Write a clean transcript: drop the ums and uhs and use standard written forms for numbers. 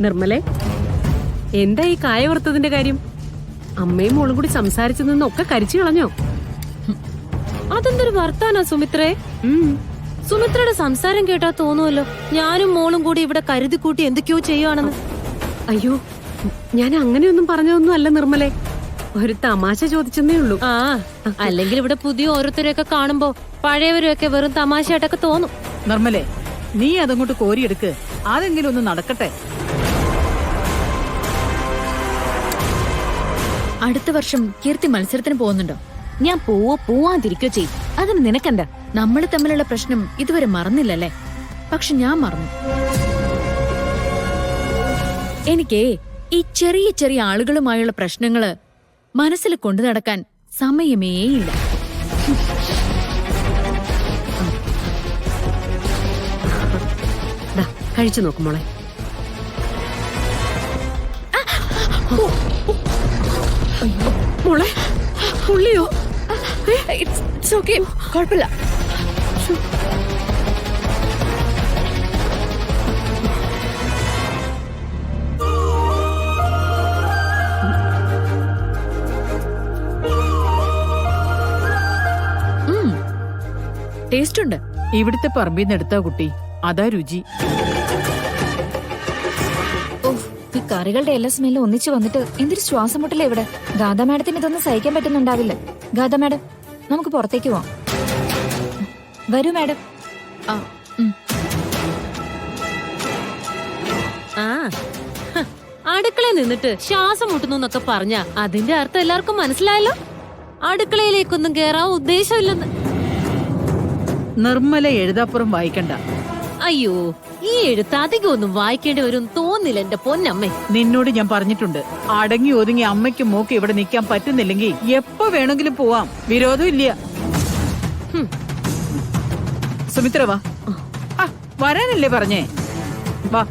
നിർമ്മലേ, എന്താ ഈ കായ വറുത്തതിന്റെ കാര്യം? അമ്മയും മോളും കൂടി സംസാരിച്ചു നിന്നൊക്കെ കരിച്ചു കളഞ്ഞോ? അതെന്തൊരു വർത്താനാ സുമിത്രേ? സുമിത്രയുടെ സംസാരം കേട്ടാ തോന്നുമല്ലോ ഞാനും മോളും കൂടി ഇവിടെ കരുതി കൂട്ടി എന്തൊക്കെയോ ചെയ്യുവാണെന്ന്. അയ്യോ, ഞാൻ അങ്ങനെയൊന്നും പറഞ്ഞതൊന്നും അല്ല നിർമ്മലേ. ഒരു തമാശ ചോദിച്ചെന്നേ ഉള്ളൂ. ആ, അല്ലെങ്കിൽ ഇവിടെ പുതിയ ഓരോരുത്തരെയൊക്കെ കാണുമ്പോ പഴയവരൊക്കെ വെറും തമാശയായിട്ടൊക്കെ തോന്നും. നിർമ്മലേ, നീ അതങ്ങോട്ട് കോരിയെടുക്ക്. അതെങ്കിലും ഒന്ന് നടക്കട്ടെ. അടുത്ത വർഷം കീർത്തി മത്സരത്തിന് പോകുന്നുണ്ടോ? ഞാൻ പോവാതിരിക്കോ ചെയ്യും. അതിന് നിനക്കെന്താ? നമ്മൾ തമ്മിലുള്ള പ്രശ്നം ഇതുവരെ മറന്നില്ലല്ലേ? പക്ഷെ ഞാൻ മറന്നു. എനിക്കേ ഈ ചെറിയ ചെറിയ ആളുകളുമായുള്ള പ്രശ്നങ്ങള് മനസ്സിൽ കൊണ്ടു നടക്കാൻ സമയമേയില്ല. കഴിച്ചു നോക്കുമോളെ. മോളെ, പുള്ളിയോ? കുഴപ്പമില്ല. ടേസ്റ്റ് ഉണ്ട്. ഇവിടുത്തെ പറമ്പിന്ന് എടുത്താ കുട്ടി, അതാ രുചി. ഈ കറികളുടെ എല്ലാ സ്മെല്ലും ഒന്നിച്ചു വന്നിട്ട് എന്തൊരു ശ്വാസം മുട്ടല്ലേ ഇവിടെ. ഗാഥ മാഡത്തിന് ഇതൊന്നും സഹിക്കാൻ പറ്റുന്നുണ്ടാവില്ല. ഗാഥ മാഡം, നമുക്ക് പുറത്തേക്ക് പോവാം. വരൂ മാഡം. അടുക്കളയിൽ നിന്നിട്ട് ശ്വാസം മുട്ടുന്നു എന്നൊക്കെ പറഞ്ഞ അതിന്റെ അർത്ഥം എല്ലാവർക്കും മനസ്സിലായല്ലോ. അടുക്കളയിലേക്കൊന്നും കേറാൻ ഉദ്ദേശമില്ലെന്ന്. നിർമ്മല എഴുതാപ്പുറം വായിക്കണ്ട. അയ്യോ, ഈ എഴുത്ത് അധികം ഒന്നും വായിക്കേണ്ടി വരും തോന്നില്ല എന്റെ പൊന്നമ്മേ. നിന്നോട് ഞാൻ പറഞ്ഞിട്ടുണ്ട്, അടങ്ങി ഒതുങ്ങി അമ്മയ്ക്കും മോക്ക് ഇവിടെ നിൽക്കാൻ പറ്റുന്നില്ലെങ്കിൽ എപ്പോ വേണമെങ്കിലും പോവാം. വിരോധം ഇല്ല. സുമിത്ര വാ. വരാനല്ലേ പറഞ്ഞേ? വാ.